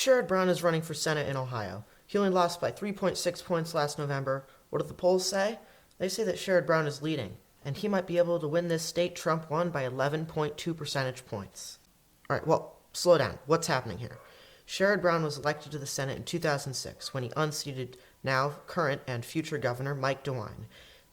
Sherrod Brown is running for Senate in Ohio. He only lost by 3.6 points last November. What do the polls say? They say that Sherrod Brown is leading, and he might be able to win this state. Trump won by 11.2 percentage points. All right, well, slow down. What's happening here? Sherrod Brown was elected to the Senate in 2006 when he unseated now current and future Governor Mike DeWine.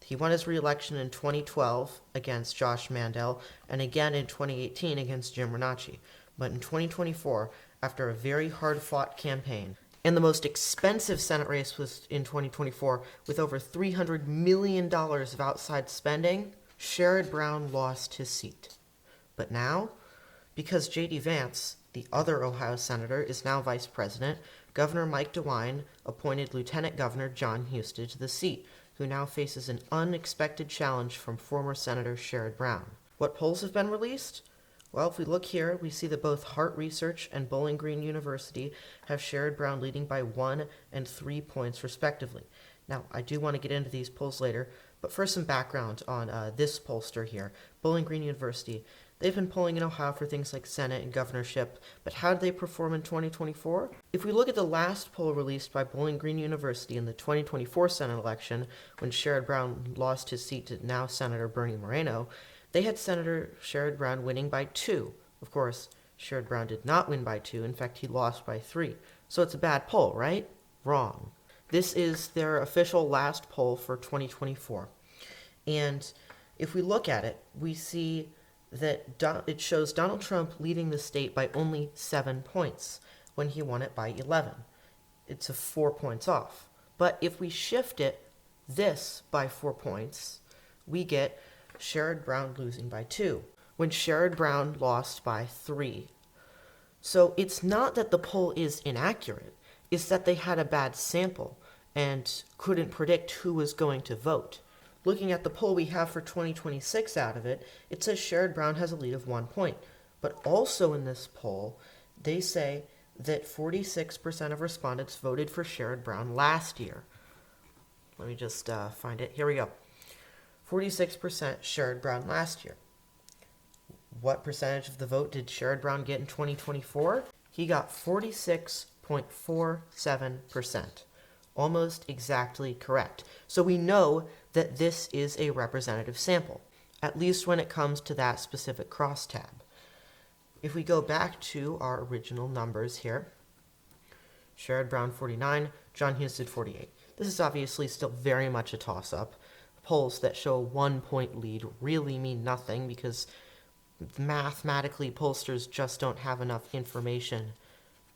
He won his re-election in 2012 against Josh Mandel and again in 2018 against Jim Renacci. But in 2024, after a very hard-fought campaign, and the most expensive Senate race was in 2024 with over $300 million of outside spending, Sherrod Brown lost his seat. But now, because J.D. Vance, the other Ohio senator, is now vice president, Governor Mike DeWine appointed Lieutenant Governor John Husted to the seat, who now faces an unexpected challenge from former Senator Sherrod Brown. What polls have been released? Well, if we look here, we see that both Hart Research and Bowling Green University have Sherrod Brown leading by 1 and 3 points respectively. Now, I do want to get into these polls later, but first some background on this pollster here, Bowling Green University. They've been polling in Ohio for things like Senate and governorship, but how did they perform in 2024? If we look at the last poll released by Bowling Green University in the 2024 Senate election, when Sherrod Brown lost his seat to now Senator Bernie Moreno, they had Senator Sherrod Brown winning by 2. Of course, Sherrod Brown did not win by 2. In fact, he lost by 3. So it's a bad poll, right? Wrong. This is their official last poll for 2024. And if we look at it, we see that it shows Donald Trump leading the state by only 7 points when he won it by 11. It's 4 points off. But if we shift this by 4 points, we get Sherrod Brown losing by 2, when Sherrod Brown lost by 3. So it's not that the poll is inaccurate, it's that they had a bad sample and couldn't predict who was going to vote. Looking at the poll we have for 2026 out of it, it says Sherrod Brown has a lead of 1 point. But also in this poll, they say that 46% of respondents voted for Sherrod Brown last year. Let me just find it. Here we go. 46% Sherrod Brown last year. What percentage of the vote did Sherrod Brown get in 2024? He got 46.47%. Almost exactly correct. So we know that this is a representative sample, at least when it comes to that specific crosstab. If we go back to our original numbers here, Sherrod Brown 49, John Husted 48. This is obviously still very much a toss-up. Polls that show a 1 point lead really mean nothing because mathematically pollsters just don't have enough information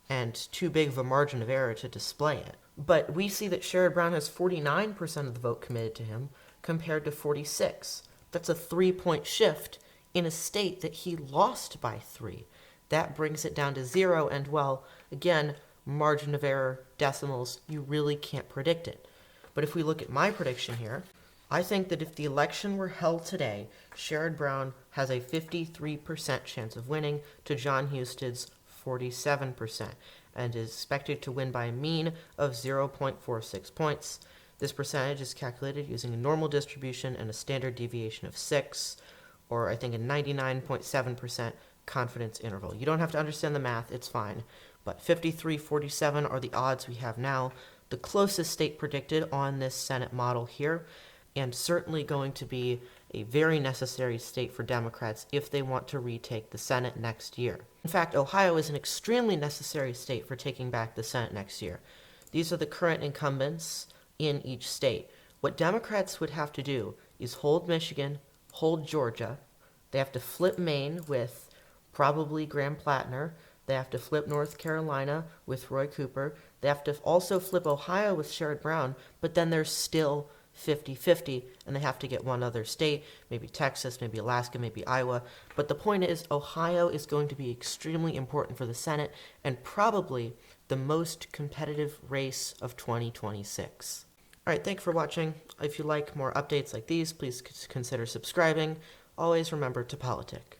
and too big of a margin of error to display it. But we see that Sherrod Brown has 49% of the vote committed to him compared to 46. That's a 3 point shift in a state that he lost by 3. That brings it down to 0, and well, again, margin of error, decimals, you really can't predict it. But if we look at my prediction here, I think that if the election were held today, Sherrod Brown has a 53% chance of winning to John Husted's 47%, and is expected to win by a mean of 0.46 points. This percentage is calculated using a normal distribution and a standard deviation of 6, or I think a 99.7% confidence interval. You don't have to understand the math, it's fine. But 53-47 are the odds we have now, the closest state predicted on this Senate model here, and certainly going to be a very necessary state for Democrats if they want to retake the Senate next year. In fact, Ohio is an extremely necessary state for taking back the Senate next year. These are the current incumbents in each state. What Democrats would have to do is hold Michigan, hold Georgia. They have to flip Maine with probably Graham Plattner. They have to flip North Carolina with Roy Cooper. They have to also flip Ohio with Sherrod Brown, but then there's still 50-50, and they have to get one other state, maybe Texas, maybe Alaska, maybe Iowa. But the point is, Ohio is going to be extremely important for the Senate and probably the most competitive race of 2026. All right, thanks for watching. If you like more updates like these, please consider subscribing. Always remember to politic.